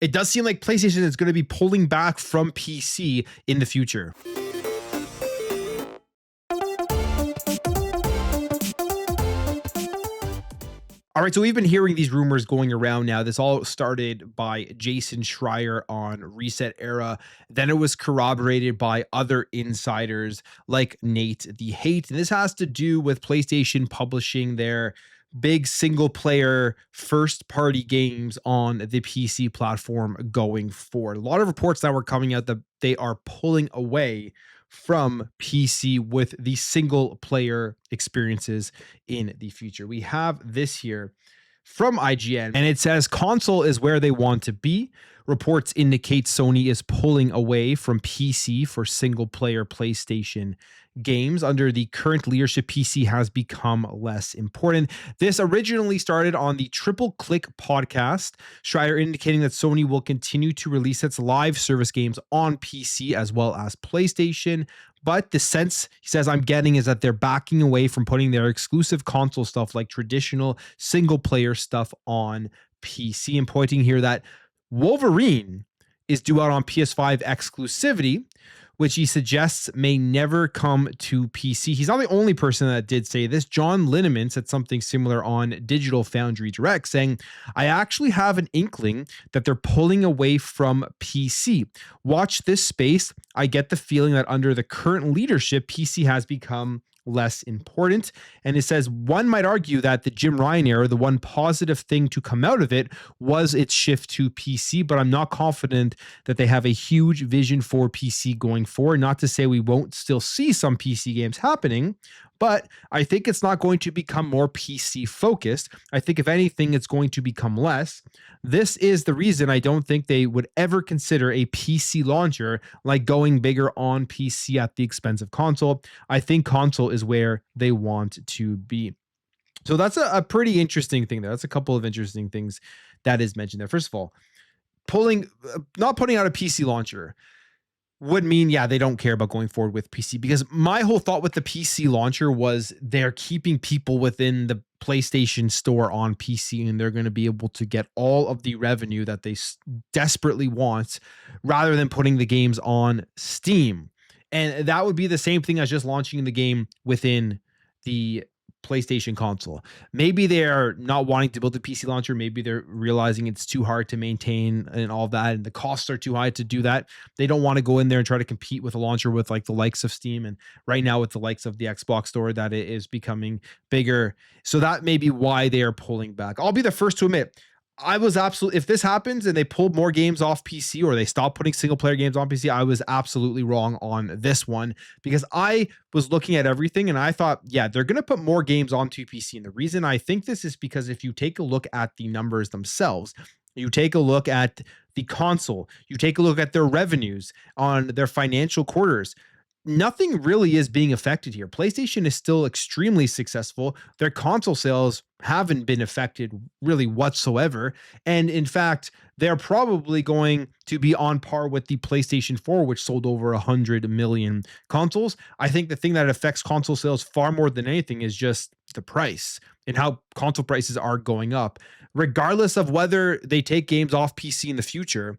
it does seem like PlayStation is going to be pulling back from PC in the future. All right, so we've been hearing these rumors going around now. This all started by Jason Schreier on Reset Era. Then it was corroborated by other insiders like Nate the Hate. And this has to do with PlayStation publishing their big single player first party games on the PC platform going forward. A lot of reports that were coming out that they are pulling away from PC with the single player experiences in the future. We have this here from IGN, and it says console is where they want to be. Reports indicate Sony is pulling away from PC for single player PlayStation games. Under the current leadership, PC has become less important. This originally started on the Triple Click podcast, Schreier indicating that Sony will continue to release its live service games on PC as well as PlayStation. But the sense, he says, I'm getting is that they're backing away from putting their exclusive console stuff like traditional single player stuff on PC, and pointing here that Wolverine is due out on PS5 exclusivity, which he suggests may never come to PC. He's not the only person that did say this. John Linneman said something similar on Digital Foundry Direct, saying, I actually have an inkling that they're pulling away from PC. Watch this space. I get the feeling that under the current leadership, PC has become less important. And it says one might argue that the Jim Ryan era, the one positive thing to come out of it was its shift to PC, but I'm not confident that they have a huge vision for PC going forward. Not to say we won't still see some PC games happening, but I think it's not going to become more PC focused. I think if anything, it's going to become less. This is the reason I don't think they would ever consider a PC launcher like going bigger on PC at the expense of console. I think console is where they want to be. So that's a pretty interesting thing there. That's a couple of interesting things that is mentioned there. First of all, not putting out a PC launcher would mean, yeah, they don't care about going forward with PC, because my whole thought with the PC launcher was they're keeping people within the PlayStation store on PC, and they're going to be able to get all of the revenue that they desperately want rather than putting the games on Steam. And that would be the same thing as just launching the game within the PlayStation console. Maybe they're not wanting to build a PC launcher. Maybe they're realizing it's too hard to maintain and all that, and the costs are too high to do that. They don't want to go in there and try to compete with a launcher with like the likes of Steam, and right now with the likes of the Xbox store, that it is becoming bigger. So that may be why they are pulling back. I'll be the first to admit, I was absolutely, if this happens and they pulled more games off PC or they stop putting single player games on PC, I was absolutely wrong on this one, because I was looking at everything and I thought, yeah, they're going to put more games onto PC. And the reason I think this is because if you take a look at the numbers themselves, you take a look at the console, you take a look at their revenues on their financial quarters, nothing really is being affected here. PlayStation is still extremely successful. Their console sales haven't been affected really whatsoever. And in fact, they're probably going to be on par with the PlayStation 4, which sold over 100 million consoles. I think the thing that affects console sales far more than anything is just the price and how console prices are going up. Regardless of whether they take games off PC in the future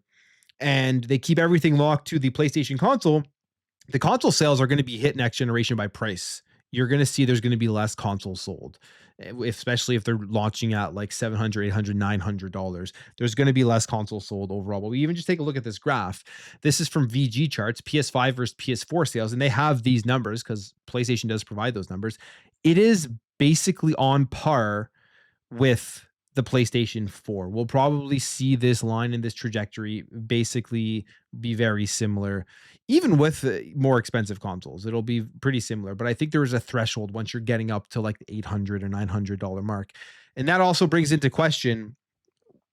and they keep everything locked to the PlayStation console, the console sales are going to be hit next generation by price. You're going to see there's going to be less consoles sold, especially if they're launching at like $700, $800, $900. There's going to be less consoles sold overall. But we even just take a look at this graph. This is from VG Charts, PS5 versus PS4 sales, and they have these numbers because PlayStation does provide those numbers. It is basically on par with the PlayStation 4. We'll probably see this line and this trajectory basically be very similar, even with more expensive consoles. It'll be pretty similar, but I think there is a threshold once you're getting up to like the $800 or $900 mark. And that also brings into question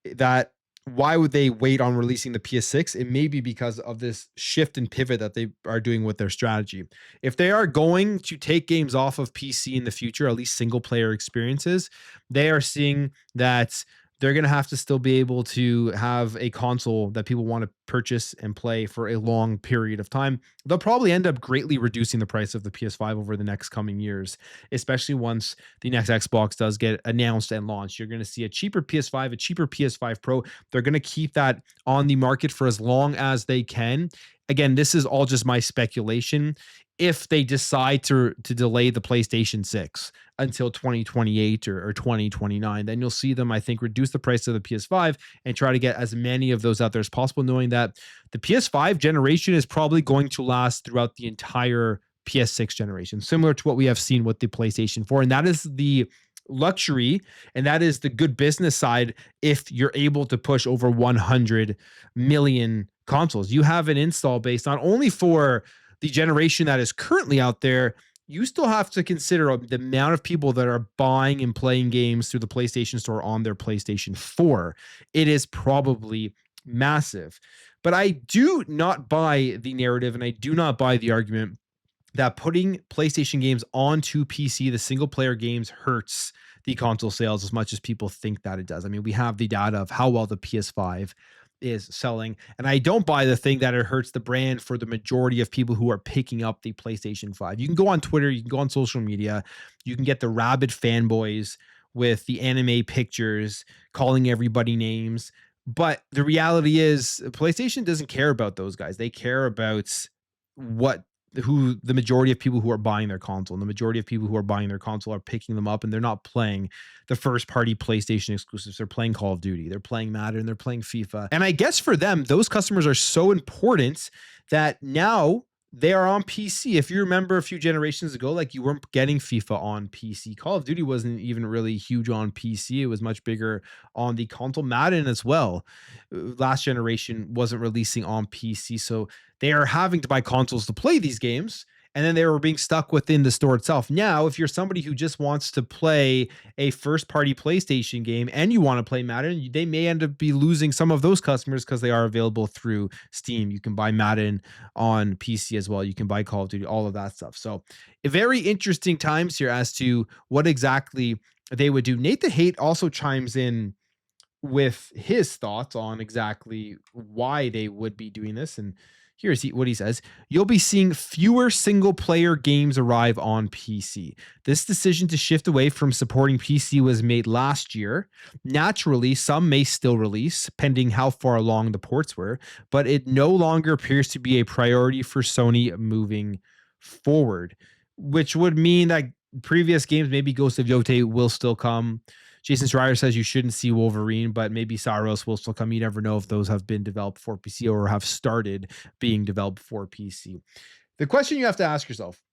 that why would they wait on releasing the PS6? It may be because of this shift and pivot that they are doing with their strategy. If they are going to take games off of PC in the future, at least single player experiences, they are seeing that they're going to have to still be able to have a console that people want to purchase and play for a long period of time. They'll probably end up greatly reducing the price of the PS5 over the next coming years, especially once the next Xbox does get announced and launched. You're going to see a cheaper PS5, a cheaper PS5 Pro. They're going to keep that on the market for as long as they can. Again, this is all just my speculation. If they decide to delay the PlayStation 6 until 2028 or 2029, then you'll see them, I think, reduce the price of the PS5 and try to get as many of those out there as possible, knowing that the PS5 generation is probably going to last throughout the entire PS6 generation, similar to what we have seen with the PlayStation 4. And that is the luxury, and that is the good business side. If you're able to push over 100 million consoles, you have an install base not only for the generation that is currently out there. You still have to consider the amount of people that are buying and playing games through the PlayStation Store on their PlayStation 4. It is probably massive. But I do not buy the narrative, and I do not buy the argument that putting PlayStation games onto PC, the single player games, hurts the console sales as much as people think that it does. I mean, we have the data of how well the PS5 is selling, and I don't buy the thing that it hurts the brand for the majority of people who are picking up the PlayStation 5. You can go on Twitter, you can go on social media, you can get the rabid fanboys with the anime pictures calling everybody names. But the reality is, PlayStation doesn't care about those guys. They care about what who the majority of people who are buying their console, and the majority of people who are buying their console are picking them up, and they're not playing the first party PlayStation exclusives. They're playing Call of Duty, they're playing Madden, they're playing FIFA. And I guess for them, those customers are so important that now they are on PC. If you remember a few generations ago, like, you weren't getting FIFA on PC. Call of Duty wasn't even really huge on PC. It was much bigger on the console. Madden as well. Last generation wasn't releasing on PC. So they are having to buy consoles to play these games, and then they were being stuck within the store itself. Now, if you're somebody who just wants to play a first-party PlayStation game and you want to play Madden, they may end up be losing some of those customers because they are available through Steam. You can buy Madden on PC as well. You can buy Call of Duty, all of that stuff. So, very interesting times here as to what exactly they would do. Nate the Hate also chimes in with his thoughts on exactly why they would be doing this. And here's what he says. You'll be seeing fewer single player games arrive on PC. This decision to shift away from supporting PC was made last year. Naturally, some may still release, pending how far along the ports were, but it no longer appears to be a priority for Sony moving forward, which would mean that previous games, maybe Ghost of Yotei, will still come. Jason Schreier says you shouldn't see Wolverine, but maybe Saros will still come. You never know if those have been developed for PC or have started being developed for PC. The question you have to ask yourself,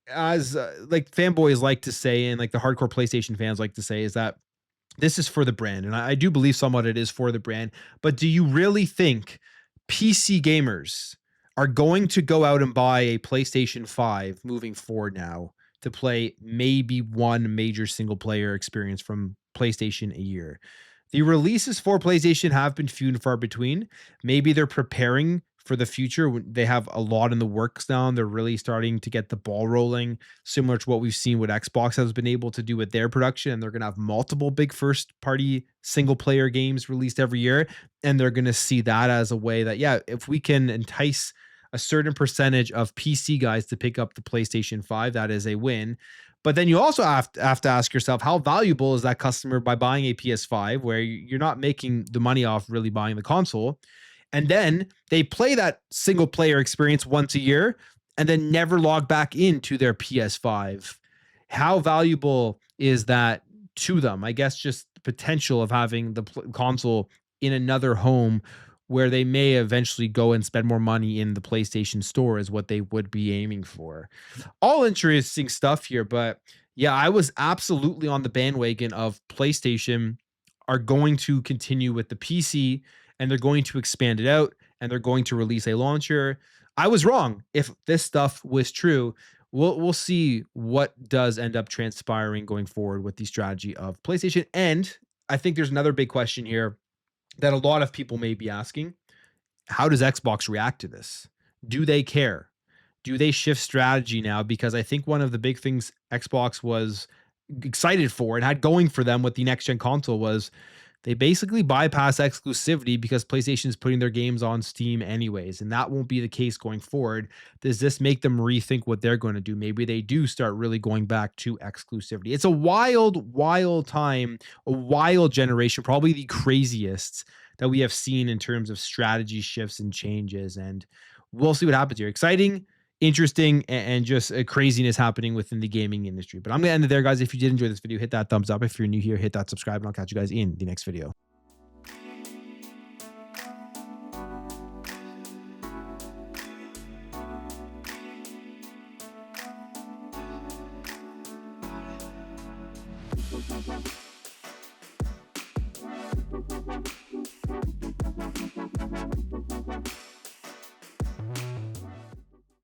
as like fanboys like to say, and like the hardcore PlayStation fans like to say, is that this is for the brand. And I do believe somewhat it is for the brand. But do you really think PC gamers are going to go out and buy a PlayStation 5 moving forward now to play maybe one major single player experience from PlayStation a year? The releases for PlayStation have been few and far between. Maybe they're preparing for the future. They have a lot in the works now, and they're really starting to get the ball rolling, similar to what we've seen what Xbox has been able to do with their production. And they're going to have multiple big first party single player games released every year. And they're going to see that as a way that, yeah, if we can entice a certain percentage of PC guys to pick up the PlayStation 5, that is a win. But then you also have to ask yourself, how valuable is that customer by buying a PS5 where you're not making the money off really buying the console? And then they play that single player experience once a year and then never log back into their PS5. How valuable is that to them? I guess just the potential of having the console in another home where they may eventually go and spend more money in the PlayStation Store is what they would be aiming for. All interesting stuff here, but yeah, I was absolutely on the bandwagon of PlayStation are going to continue with the PC, and they're going to expand it out, and they're going to release a launcher. I was wrong. If this stuff was true, we'll see what does end up transpiring going forward with the strategy of PlayStation. And I think there's another big question here that a lot of people may be asking. How does Xbox react to this? Do they care? Do they shift strategy now? Because I think one of the big things Xbox was excited for and had going for them with the next gen console was they basically bypass exclusivity because PlayStation is putting their games on Steam anyways, and that won't be the case going forward. Does this make them rethink what they're going to do? Maybe they do start really going back to exclusivity. It's a wild, wild time, a wild generation, probably the craziest that we have seen in terms of strategy shifts and changes. And we'll see what happens here. Exciting, interesting, and just craziness happening within the gaming industry. But I'm going to end it there, guys. If you did enjoy this video, hit that thumbs up. If you're new here, hit that subscribe, and I'll catch you guys in the next video.